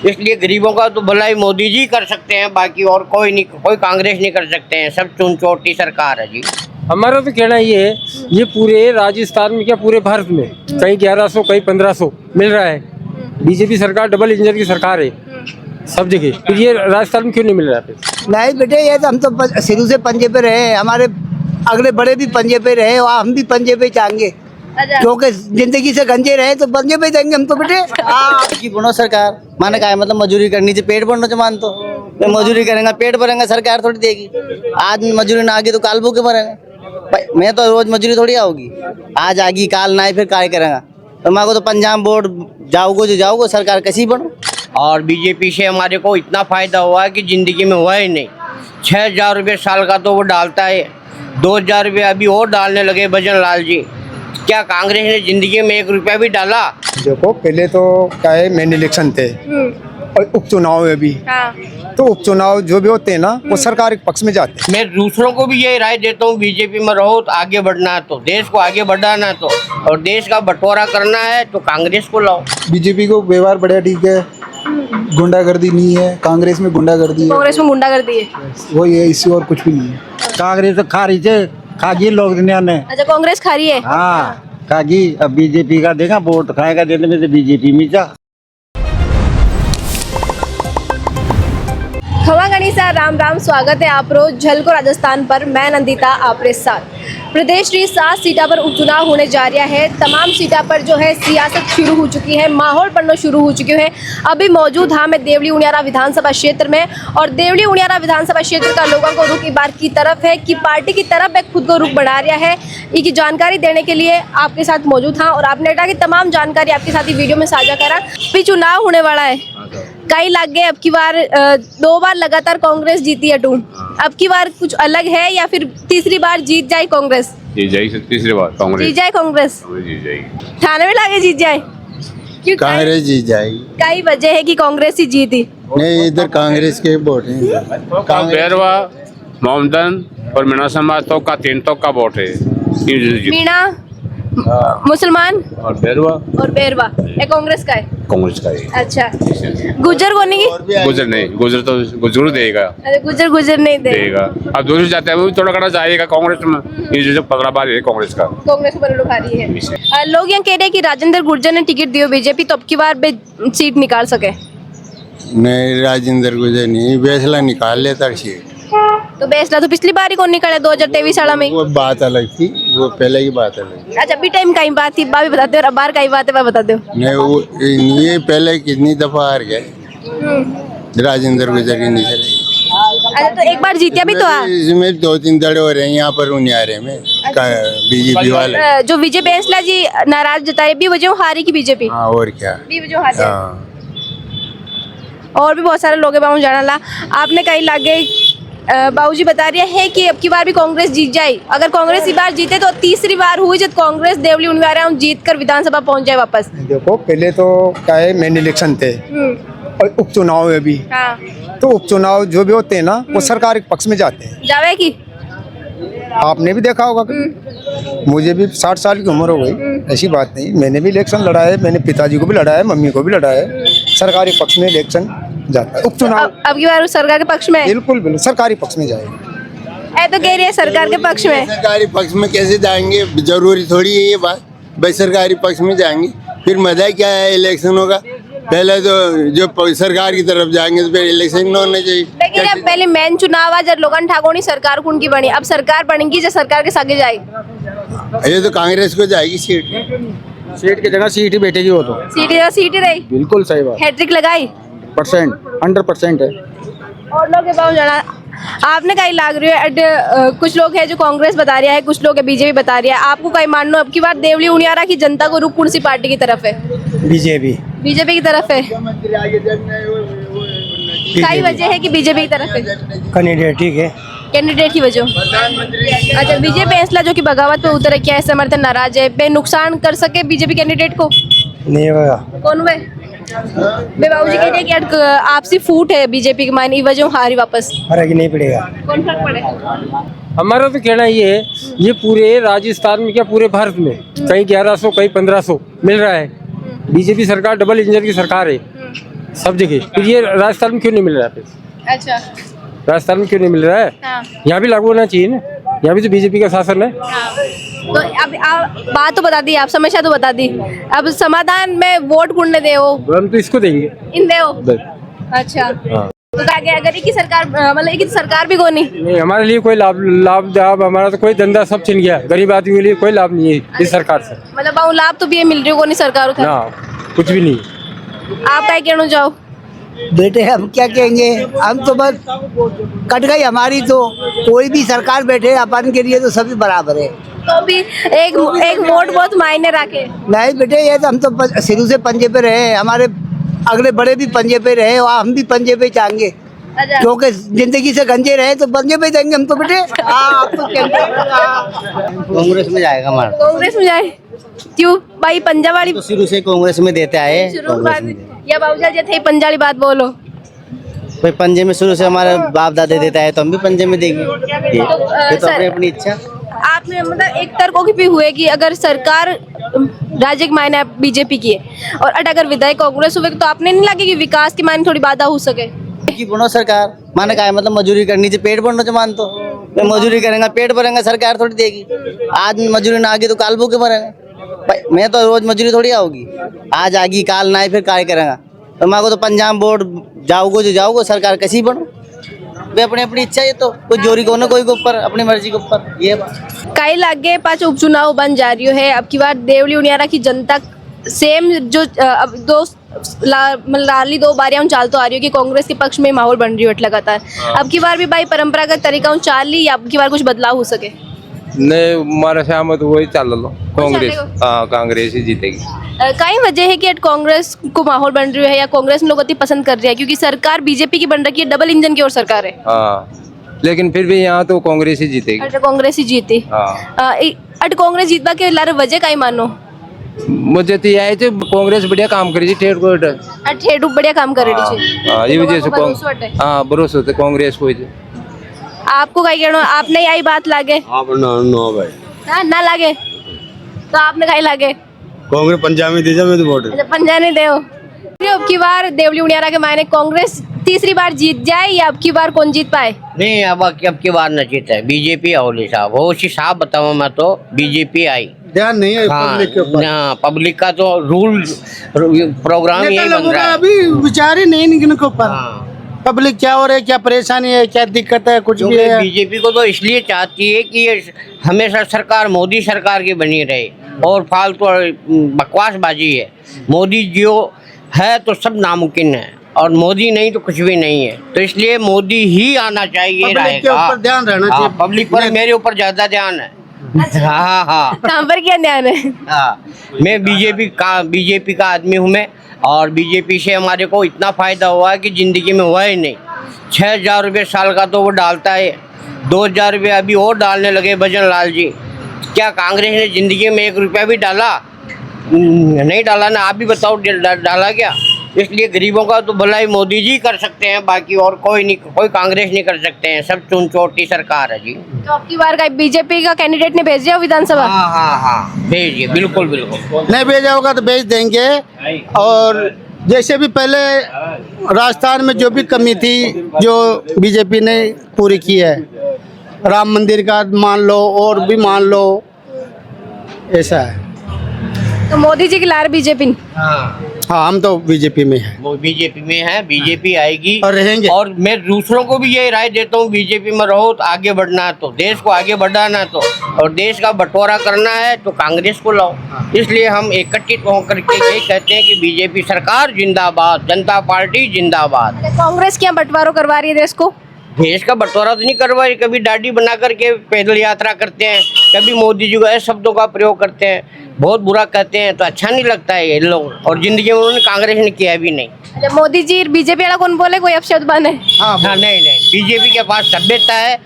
इसलिए गरीबों का तो भलाई मोदी जी कर सकते हैं, बाकी और कोई नहीं, कोई कांग्रेस नहीं कर सकते हैं। सब चुनचोटी सरकार है जी। हमारा तो कहना ये है, ये पूरे राजस्थान में क्या पूरे भारत में कहीं 1100 कहीं 1500 मिल रहा है। बीजेपी सरकार डबल इंजन की सरकार है सब जगह, तो ये राजस्थान में क्यों नहीं मिल रहा है? नहीं बेटे, ये तो हम तो शुरू से पंजे पे रहे हैं, हमारे अगले बड़े भी पंजे पे रहे और हम भी पंजे पे चाहेंगे, क्योंकि जिंदगी से गंजे रहे तो पंजे पे देंगे हम तो बेटे। की बनो सरकार माने का है, मतलब मजदूरी करनी चाहिए, पेट भरना चाहिए। मान तो मैं मजदूरी करेंगे पेट भरेंगे, सरकार थोड़ी देगी। आज मजदूरी ना आगी तो काल भूखे भरेंगे। मैं तो रोज मजदूरी थोड़ी आओगी, आज आगी काल ना आई फिर काय करेंगे। तो मैं को तो पंजाब बोर्ड जाओगे जो जाओगे, सरकार कैसी बनो। और बीजेपी से हमारे को इतना फायदा हुआ है कि जिंदगी में हुआ ही नहीं। 6,000 रुपये साल का तो वो डालता है, 2,000 रुपये अभी और डालने लगे भजन लाल जी। क्या कांग्रेस ने जिंदगी में 1 रुपया भी डाला? देखो पहले तो क्या है, मेन इलेक्शन थे और उपचुनाव है अभी। तो उपचुनाव जो भी होते हैं ना, वो सरकार के पक्ष में जाते हैं। मैं दूसरों को भी यही राय देता हूँ, बीजेपी में रहो तो आगे बढ़ना है, तो देश को आगे बढ़ाना है, तो और देश का बंटवारा करना है तो कांग्रेस को लाओ। बीजेपी को व्यवहार बढ़िया ठीक है, गुंडागर्दी नहीं है। कांग्रेस में गुंडागर्दी है, कांग्रेस में गुंडागर्दी है, वही है, इससे और कुछ भी नहीं है। कांग्रेस तो खा रही है, खागी लोग दुनिया ने। अच्छा कांग्रेस खा रही है। हाँ खागी, अब बीजेपी का देखा वोट खाएगा देने में, तो बीजेपी में जा। खमा गणिसा राम राम, स्वागत है आप रोज झलको राजस्थान पर। मैं नंदिता आपके साथ। प्रदेश की 7 सीटा पर उपचुनाव होने जा रहा है। तमाम सीटा पर जो है सियासत शुरू हो चुकी है, माहौल बनना शुरू हो चुके हैं। अभी मौजूद हाँ मैं देवली उनियारा विधानसभा क्षेत्र में, और देवली उनियारा विधानसभा क्षेत्र का लोगों को रुख इस बार की तरफ है कि पार्टी की तरफ एक खुद को रुख बढ़ा रहा है। इसकी जानकारी देने के लिए आपके साथ मौजूद हाँ, और आपने की तमाम जानकारी आपके साथ ही वीडियो में साझा करा। अभी चुनाव होने वाला है, कई लग गए। अब की बार 2 बार लगातार कांग्रेस जीती है टू, अब की बार कुछ अलग है या फिर तीसरी बार जीत जाए कांग्रेस? जीत जाएगी तीसरी बार कांग्रेस, जीत जाए कांग्रेस, जीत जाएगी। थाने में लागे जीत जाए, क्यों? कांग्रेस जीत जाएगी। कई वजह है कि कांग्रेस ही जीती। नहीं, इधर कांग्रेस के वोट हैं। बैरवा, मोहम्मदन और मीणा समाज तो का 3 तो का वोट है। मीणा मुसलमान और बैरवा ये कांग्रेस का है। कांग्रेस का है। अच्छा, गुजर कोनी की? गुजर नहीं, गुजर तो गुजर देगा। अरे गुजर नहीं देगा। अब दूसरे जाते हैं वो भी थोड़ा कड़ा जाएगा कांग्रेस में। ये जो 15 बार है कांग्रेस का, कांग्रेस पर लोग आ रही है। लोग यहाँ कह रहे हैं कि राजेंद्र गुर्जर ने टिकट दियो बीजेपी, तो अब की बार सीट निकाल सके। नहीं, राजेंद्र गुजर नहीं, फैसला निकाल लेता सीट। तो फैसला तो पिछली बार ही कौन निकाले 2023 साल में। वो बात अलग थी, वो पहले की बात अलग थी। अच्छा, अभी टाइम कहीं बात थी, बाबी बताते हो, बार कहीं बात है बता दो। नहीं, वो ये पहले कितनी दफा हार गए राजेंद्र गुजर की नहीं चलेगी। अच्छा, तो एक बार जीतिया भी तो इसमें 2-3 दड़े हो रहे हैं यहाँ पर उनियारे में बीजेपी वाले। जो विजय बैंसला जी नाराज जताए भी वजह हारी की बीजेपी। हाँ, और क्या भी वजह हारी। और भी बहुत सारे लोग हैं जाना ला। आपने कहीं लागे बाबूजी बता रहे हैं कि अब की बार भी कांग्रेस जीत जाए। अगर कांग्रेस इस बार जीते तो तीसरी बार हुई जब कांग्रेस देवली उनियारा जीत कर विधानसभा पहुंच जाए वापस। देखो पहले तो क्या है, मेन इलेक्शन थे और उपचुनाव है अभी। तो उपचुनाव जो भी होते हैं ना, वो सरकार के पक्ष में जाते हैं। जावे की आपने भी देखा होगा, मुझे भी 60 साल की उम्र हो गई, ऐसी बात नहीं। मैंने भी इलेक्शन लड़ा है, मैंने पिताजी को भी लड़ा है, मम्मी को भी लड़ा है। सरकारी पक्ष में इलेक्शन जाता है उपचुनाव। अब की बार सरकार के पक्ष में? बिल्कुल बिल्कुल सरकारी पक्ष में जाएगा। ऐ तो कह रही है सरकार के पक्ष में। सरकारी पक्ष में कैसे जाएंगे? जरूरी थोड़ी है ये बात, भाई सरकारी पक्ष में जाएंगे फिर मजा क्या है इलेक्शन होगा। पहले तो जो सरकार की तरफ जाएंगे तो फिर इलेक्शन न होने चाहिए। लेकिन अब पहले मेन चुनाव जब लोगन ठाकुर सरकार कौन की बनी, अब सरकार बनेगी जब सरकार के सागे जाएगी। ये तो कांग्रेस को जाएगी सीट की जगह सीट ही बैठेगी वो तो। सीट ही रही। बिल्कुल सही बात। हैट्रिक लगाई 100% है। और लोग जाना आपने कहीं लाग रही है। कुछ लोग है जो कांग्रेस बता रहा है, कुछ लोग है बीजेपी बता रहा है। आपको कहीं मान लो अब की बार देवली उनियारा की जनता को रुख कौन सी पार्टी की तरफ है? बीजेपी की तरफ है। कई वजह है कि बीजेपी की तरफ है। कैंडिडेट ठीक है, कैंडिडेट की वजह। अच्छा, विजय बैंसला जो कि बगावत पे उतर क्या है, समर्थन नाराज है, बे नुकसान कर सके बीजेपी कैंडिडेट को? नहीं होगा। कौन हुए? बे बाबूजी कह रहे कि आपसी फूट है बीजेपी की मायने वजह हारी वापस। फर्क नहीं पड़ेगा। कौन फर्क पड़ेगा? हमारा तो कहना ये है, ये पूरे राजस्थान में क्या पूरे भारत में कहीं 1100 कहीं 1500 मिल रहा है। बीजेपी सरकार डबल इंजन की सरकार है सब जगह। फिर ये राजस्थान में क्यों नहीं मिल रहा है? अच्छा। राजस्थान में क्यों नहीं मिल रहा है? हाँ। यहाँ भी लागू होना चाहिए ना, यहाँ भी तो बीजेपी का शासन है। हाँ। तो अब आप बात तो बता दी, आप समस्या तो बता दी, अब समाधान में वोट कुंडे दे हो, हम तो इसको देंगे। इन दे हो। बस। अच्छा। हाँ। तो क्या क्या अगर एक ही सरकार मतलब एक ही सरकार भी कोनी? नहीं, हमारे लिए कोई लाभ हमारा तो कोई धंधा सब छिन गया। गरीब आदमी के लिए कोई लाभ नहीं है इस सरकार से। मतलब बहु लाभ तो भी ये मिल रही हो कोनी सरकार उठा? ना, कुछ भी नहीं। आप क्या कहना चाहो? बेटे हम क्या कहेंगे, हम तो बस कट गई हमारी, तो कोई भी सरकार बैठे अपन के लिए तो सभी बराबर है। तो भी एक वोट बहुत मायने रखे। नहीं बेटे, ये तो हम तो शुरू से पंजे पे रहे हैं, हमारे अगले बड़े भी पंजे पे रहे और हम भी पंजे पे चाहेंगे, अच्छा। क्योंकि जिंदगी से गंजे रहे तो पंजे पे देंगे हम तो बेटे। आप तो कांग्रेस में जाएगा हमारा। कांग्रेस में जाए क्यों भाई? पंजाब वाली तो शुरू से कांग्रेस में देते आए। शुरू बात या बाबूजा जी थे पंजाबी बात बोलो। भाई पंजे में शुरू से हमारे बाप दादे देता है तो हम भी पंजे में देंगे। ये तो अपनी अपनी इच्छा। आपने मतलब एक तर्क भी हुए कि अगर सरकार राज्य के मायने बीजेपी की है और अगर विधायक कांग्रेस हुए तो आपने नहीं लगे कि विकास के मायने थोड़ी बाधा हो सके? की बनो सरकार माने का है, मतलब मजदूरी करनी चाहिए, पेट भरना चाहिए। मान तो मैं मजदूरी करेंगे, पेट भरेंगे, सरकार थोड़ी देगी। आज मजदूरी ना आगी तो काल भूखे मरेंगे। भाई मैं तो रोज मजदूरी थोड़ी आऊगी, आज आगी काल ना आई फिर काय करेंगे। तो माँ को तो पंजाब बोर्ड जाओगे जो जाओगे, सरकार कैसी बनो वे अपनी अपनी इच्छा है। तो कोई जोरी को ना कोई के ऊपर, अपनी मर्जी के ऊपर ये बात। कई लागे 5 उपचुनाव बन जा रही है। अब की बार देवली उनियारा की जनता सेम जो अब लाली 2 बारियां चाल तो आ रही है कि कांग्रेस के पक्ष में माहौल बन रही है लगातार। अब की बार भी भाई परंपरागत तरीका चाल ली या अब की बार कुछ बदलाव हो सके? नहीं, हमारे सामने तो वही चल लो, कांग्रेस। चलेगा? हाँ, कांग्रेस ही जीतेगी। कई वजह है कि आज कांग्रेस को माहौल बन रही है या कांग्रेस में लोग अति पसंद कर रहे हैं क्योंकि सरकार बीजेपी की बन रही है, डबल इंजन की ओर सरकार है। हाँ, लेकिन फिर भी यहाँ तो कांग्रेस ही जीतेगी। अच्छा, कांग्रेस ही जीती। हाँ, अट कांग्रेस जीतवा के लारे वजह कई मानो? मुझे तो यही थे, कांग्रेस बढ़िया काम करी थी, ठेठ को ठेठू बढ़िया काम कर रही थी। हाँ, ये वजह से हाँ भरोसा होता कांग्रेस को। आपको कहीं कहना, आपने यही बात लागे? नो भाई, हाँ, ना लागे तो आपने कहीं लागे? कांग्रेस पंजाब में दे जा, मैं तो वोट। अच्छा, पंजा नहीं दे अब की बार देवली उनियारा के मायने कांग्रेस तीसरी बार जीत जाए या अब की बार कौन जीत पाए? नहीं, अब की बार न जीते बीजेपी। ओली साहब वो उसी साहब बताऊँ मैं तो बीजेपी आई। ध्यान नहीं है पब्लिक के ऊपर। पब्लिक का तो रूल प्रोग्राम यही बन रहा है। अभी विचार ही नहीं इनके ऊपर। पब्लिक क्या हो रहा है, क्या परेशानी है, क्या दिक्कत है, कुछ भी है। बीजेपी को तो इसलिए चाहती है कि ये हमेशा सरकार मोदी सरकार की बनी रहे और फालतू बकवासबाजी है। मोदी जो है तो सब नामुमकिन है और मोदी नहीं तो कुछ भी नहीं है, तो इसलिए मोदी ही आना चाहिए। पब्लिक के ऊपर ध्यान रहना चाहिए। पब्लिक पर मेरे ऊपर ज्यादा ध्यान है। हाँ हाँ, कहाँ पर क्या ध्यान है? हाँ, मैं बीजेपी का आदमी हूँ मैं, और बीजेपी से हमारे को इतना फायदा हुआ है कि जिंदगी में हुआ ही नहीं। 6,000 रुपये साल का तो वो डालता है, 2,000 रुपये अभी और डालने लगे भजन लाल जी। क्या कांग्रेस ने जिंदगी में 1 रुपया भी डाला? नहीं डाला ना। आप भी बताओ, डाला क्या? इसलिए गरीबों का तो भलाई मोदी जी कर सकते हैं, बाकी और कोई नहीं, कोई कांग्रेस नहीं कर सकते हैं। सब चुनचोटी सरकार है जी। तो अब की बार का बीजेपी का कैंडिडेट ने भेज दिया विधानसभा? हाँ हाँ हाँ, भेजिए, बिल्कुल बिल्कुल। नहीं भेजा होगा तो भेज देंगे। और जैसे भी पहले राजस्थान में जो भी कमी थी जो बीजेपी ने पूरी की है, राम मंदिर का मान लो और भी मान लो, ऐसा है। तो मोदी जी की लार बीजेपी? हाँ, हम तो बीजेपी में हैं। वो बीजेपी में है, बीजेपी आएगी और रहेंगे। और मैं दूसरों को भी यही राय देता हूँ, बीजेपी में रहो तो आगे बढ़ना है, तो देश को आगे बढ़ाना है, तो और देश का बंटवारा करना है तो कांग्रेस को लाओ। इसलिए हम एकत्रित होकर के यही कहते हैं कि बीजेपी सरकार जिंदाबाद, जनता पार्टी जिंदाबाद। कांग्रेस क्या बंटवारा करवा रही है देश को? देश का बंटवारा तो नहीं करवा रही। कभी दाढ़ी बना करके पैदल यात्रा करते हैं, कभी मोदी जी को ऐसे शब्दों का प्रयोग करते हैं, बहुत बुरा कहते हैं, तो अच्छा नहीं लगता है ये लोग। और जिंदगी में उन्होंने कांग्रेस ने किया भी नहीं। अच्छा, मोदी जी बीजेपी वाला कौन बोले कोई अपशब्द बने? हाँ, नहीं, बीजेपी के पास सभ्यता है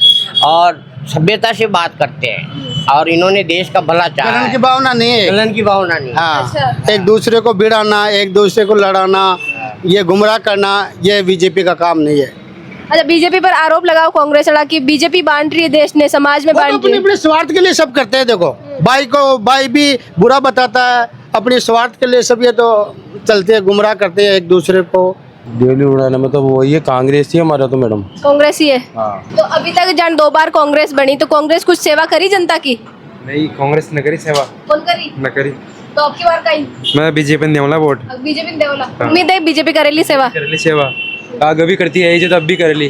और सभ्यता से बात करते हैं और इन्होंने देश का भला चाहा जलन है। की भावना नहीं है। जलन की भावना नहीं। हाँ, अच्छा। एक दूसरे को भिड़ाना, एक दूसरे को लड़ाना, ये गुमराह करना, ये बीजेपी का काम नहीं है। अच्छा, बीजेपी पर आरोप लगाओ कांग्रेस वाला कि बीजेपी बांट रही है देश ने, समाज में बांट रही है। अपने स्वार्थ के लिए सब करते हैं। देखो, भाई भी बुरा बताता है, अपने स्वार्थ के लिए सब ये तो चलते हैं, गुमराह करते हैं एक दूसरे को। दिल्ली उड़ाने में तो वही है, कांग्रेस ही हमारा तो मैडम। कांग्रेस ही है। हाँ। तो अभी तक जान 2 बार कांग्रेस बनी, तो कांग्रेस कुछ सेवा करी जनता की? नहीं, कांग्रेस न करी सेवा, कौन करी? न करी। तो आपकी बार कहीं मैं बीजेपी देवला वोट बीजेपी देवला। उम्मीद है बीजेपी करेली सेवा। करेली सेवा आगे भी करती है, ये तो अब भी करेली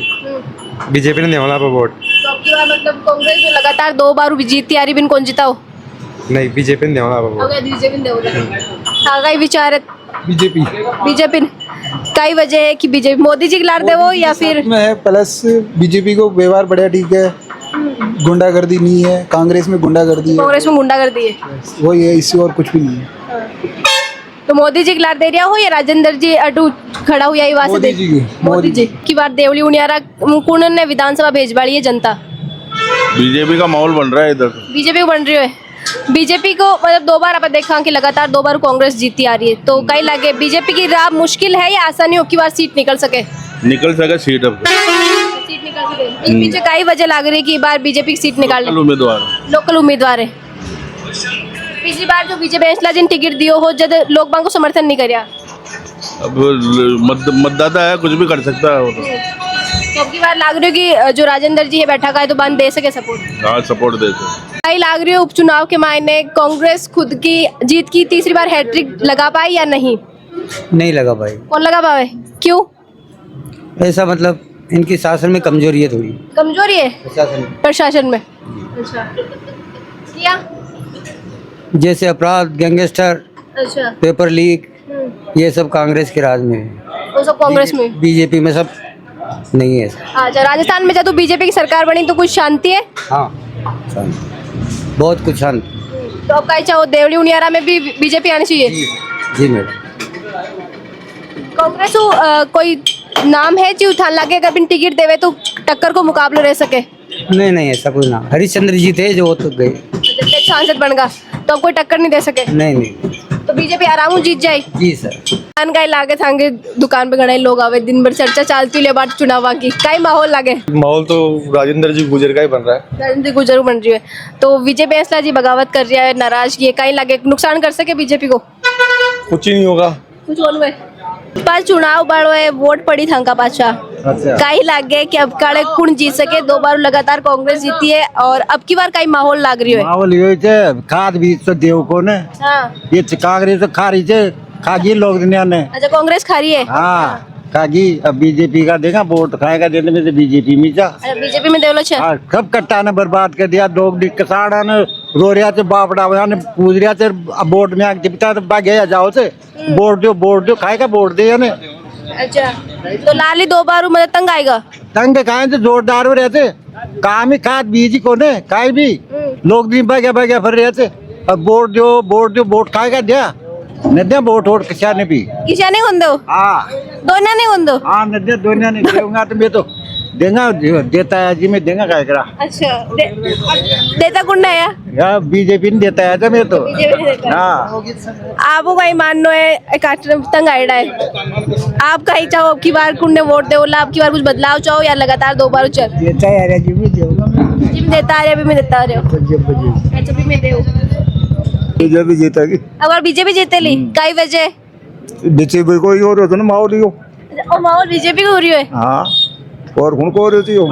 बीजेपी ने देवला पर वोट। तो आपकी बार मतलब कांग्रेस जो लगातार 2 बार जीतती आ रही, बिन कौन जीता हो? नहीं, बीजेपी ने देवला पर वोट। अगर बीजेपी देवला आगा ही विचार है बीजेपी बीजेपी कई वजह है कि बीजेपी मोदी जी लाड़ देवो या फिर में है प्लस बीजेपी को व्यवहार बढ़िया ठीक है, गुंडागर्दी नहीं है। कांग्रेस में गुंडागर्दी है, कांग्रेस में गुंडागर्दी है, वही है, इससे और कुछ भी नहीं है। तो मोदी जी की लाड़ दे रिया हो या राजेंद्र जी अटू खड़ा हुआ ही वास्ते मोदी जी की, मोदी जी की बार देवली उनियारा कुण ने विधानसभा भेजवाड़ी है जनता। बीजेपी का माहौल बन रहा है इधर। बीजेपी को बन रही है, बीजेपी को मतलब 2 बार आप देखा कि लगातार 2 बार कांग्रेस जीती आ रही है, तो कई लगे बीजेपी की राह मुश्किल है या आसानी हो की बार सीट निकल सके? निकल सके सीट अब। सीट निकल सके, इन पीछे कई वजह लग रही है कि इस बार बीजेपी की सीट निकाल उम्मीदवार लोकल उम्मीदवार है। पिछली बार जो बीजेपी फैसला जिन टिकट दियो हो जब लोग बाग को समर्थन नहीं करिया, अब मतदाता है, कुछ भी कर सकता है वो तो अब की बार लाग रही हो कि जो राजेंद्र जी है बैठा का है तो बंद दे सके सपोर्ट? हाँ, सपोर्ट दे सकते। कई लाग रही है उपचुनाव के मायने कांग्रेस खुद की जीत की तीसरी बार हैट्रिक लगा पाई या नहीं? नहीं लगा भाई। कौन लगा पावे, क्यों? ऐसा मतलब इनकी शासन में कमजोरी है, थोड़ी कमजोरी है प्रशासन में। अच्छा, क्या? जैसे अपराध, गैंगस्टर, अच्छा, पेपर लीक, ये सब कांग्रेस के राज में है। वो सब कांग्रेस में, बीजेपी में सब नहीं है। अच्छा, राजस्थान में जब बीजेपी की सरकार बनी तो कुछ शांति है? हाँ, शांति, बहुत कुछ शांति। तो अब कहीं चाहो देवली उनियारा में भी बीजेपी आनी चाहिए? जी मैडम। कांग्रेस कोई नाम है जो उठान लगे अगर बिन टिकट देवे तो टक्कर को मुकाबले रह सके? नहीं, ऐसा कोई नाम। हरिश्चंद्र जी थे जो तो गए, जब तक सांसद बन गया तो अब कोई टक्कर नहीं दे सके? नहीं। तो बीजेपी आराम जीत जाए? जी सर। दुकान का लागे थांगे, दुकान पे घणे लोग आवे, दिन भर चर्चा चलती ले बात चुनाव की, कई माहौल लागे? माहौल तो राजेंद्र जी गुजर का ही बन रहा है। राजेंद्र गुजर बन रही है, तो विजय बैंसला जी बगावत कर रहा है, नाराज ये कहीं लागे नुकसान कर सके बीजेपी को? कुछ ही नहीं होगा। कुछ होने पास चुनाव बड़ो है, वोट पड़ी था पाछा, कई लागे कि अब काले कुण जीत सके? 2 बार लगातार कांग्रेस जीती है और अब की बार कई माहौल लाग रही है। माहौल ये खाद बीज तो देव को ने हाँ। ये कांग्रेस तो खा रही है, खागी लोग दुनिया ने। अच्छा, कांग्रेस खा रही है? हाँ, खागी। अब बीजेपी का देखा वोट खाएगा दिन में, बीजेपी में जा। अच्छा, बीजेपी में देवलो छे। हाँ, सब कट्टा ने बर्बाद कर दिया। लोग किसान ने रो रहा थे, बापड़ा ने पूछ रहा थे वोट में आके पिता तो भागे जाओ से वोट दो खाएगा वोट दे ने। अच्छा, तो लाली 2 बार मतलब तंग आएगा? तंग खाए तो जोरदार रहते, काम ही खाद बीज को ने खाए भी लोग दिन भाग्या फिर रहे थे। अब वोट दो वोट खाएगा दिया नदिया वोट किसा ने भी किसा नहीं होंदो? हाँ, दोनों नहीं होंदो? हाँ, नदिया दोनों ने देऊंगा तो मैं तो देगा देता है जी, मैं देगा क्या करा। अच्छा, देता कौन है यार? बीजेपी ने देता है तो मैं तो। हाँ, आपको कहीं मानो है तंग आइडा है, आप कहीं चाहो अब की बार कुंड ने वोट दे, आप की बार कुछ बदलाव चाहो या लगातार 2 बार चल देता है जी, मैं देऊंगा। जिम देता है अभी मैं देता रहे हो? अच्छा, भी मैं देऊ। बीजेपी जीतेगी। अगर बीजेपी जीते ली कई वजह? बीजेपी को ही हो रहा था ना, माहौल ही हो। और माहौल बीजेपी को हो रही है? हाँ, और उनको हो रही हो।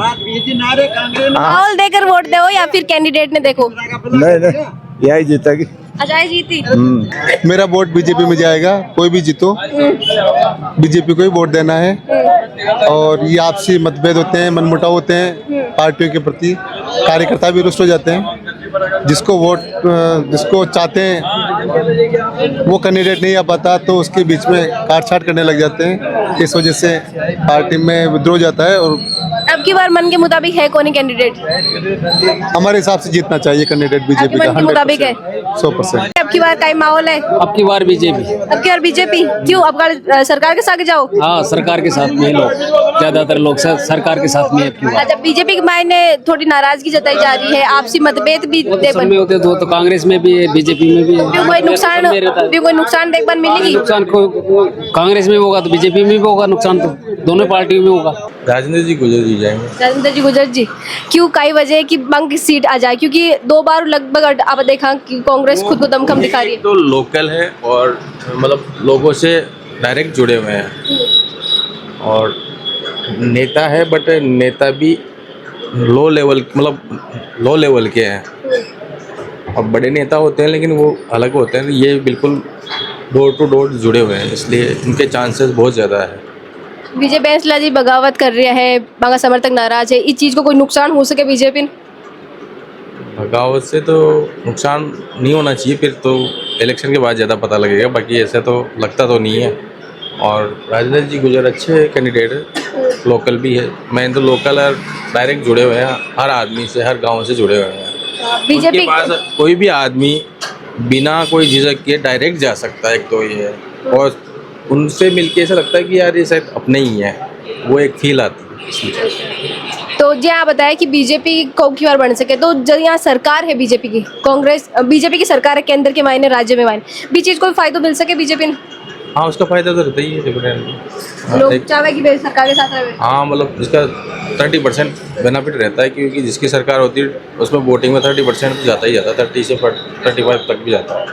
माहौल देकर वोट दो या फिर कैंडिडेट ने देखो? नहीं, यही जीतेगी। अच्छा, जीती। मेरा वोट बीजेपी में जाएगा, कोई भी जीतो बीजेपी को ही वोट देना है। और ये आपसी मतभेद होते हैं, मनमुटाव होते हैं पार्टियों के प्रति, कार्यकर्ता भी रुष्ट हो जाते हैं। जिसको चाहते हैं वो कैंडिडेट नहीं आ पाता तो उसके बीच में काट-छाट करने लग जाते हैं। इस वजह से पार्टी में विद्रोह जाता है। और अब की बार मन के मुताबिक है कौन कैंडिडेट? हमारे हिसाब से जीतना चाहिए कैंडिडेट बीजेपी का, 100%। अब की बार का माहौल है? अब की बार बीजेपी। अब की बार बीजेपी क्यों? अब सरकार के साथ जाओ? हाँ, सरकार के साथ में लोग, ज्यादातर लोग सरकार के साथ में। अच्छा, बीजेपी के मायने थोड़ी नाराजगी जताई जा रही है, आपसी मतभेद भी होते तो कांग्रेस में भी है, बीजेपी में भी है। कोई नुकसान देख बार मिलेगी? नुकसान को कांग्रेस में भी होगा तो बीजेपी में भी होगा, नुकसान तो दोनों पार्टियों में होगा। राजेंद्र जी गुजर जी जाएंगे। राजेंद्र जी गुजर जी क्यों? कई वजह की बंक की सीट आ जाए, क्योंकि 2 बार लगभग आप देखा कि कांग्रेस खुद को दमखम दिखा रही है। तो लोकल है और मतलब लोगों से डायरेक्ट जुड़े हुए हैं, और नेता है बट नेता भी लो लेवल मतलब लो लेवल के हैं। और बड़े नेता होते हैं लेकिन वो अलग होते हैं, ये बिल्कुल डोर टू डोर जुड़े हुए हैं, इसलिए इनके चांसेस बहुत ज़्यादा है। बीजेपी फैसला जी बगावत कर रहा है, बागा समर्थक नाराज है, इस चीज़ को कोई नुकसान हो सके बीजेपी ने? बगावत से तो नुकसान नहीं होना चाहिए, फिर तो इलेक्शन के बाद ज़्यादा पता लगेगा, बाकी ऐसा तो लगता तो नहीं है। और राजेंद्र जी गुजर अच्छे कैंडिडेट है, लोकल भी है, मैं तो लोकल और डायरेक्ट जुड़े हुए हैं, हर आदमी से हर गांव से जुड़े हुए हैं। बीजेपी उनके पास कोई भी आदमी बिना कोई झिझक के डायरेक्ट जा सकता है, एक तो ये है। और उनसे मिलके ऐसा लगता है कि यार ये शायद अपने ही है, वो एक फील आती है। तो जी आप बताएं कि बीजेपी को की बार बन सके, तो जब यहाँ सरकार है बीजेपी की, कांग्रेस बीजेपी की सरकार है केंद्र के मायने, राज्य में मायने, भी चीज़ को फायदा मिल सके बीजेपी ने? हाँ, उसका फायदा तो रहता ही है डेफिनेटली। लोग चाहे कि सरकार के साथ रहे। हाँ, मतलब इसका 30% बेनिफिट रहता है, क्योंकि जिसकी सरकार होती है उसमें वोटिंग में 30% जाता ही जाता है, 30 से 35 तक भी जाता है।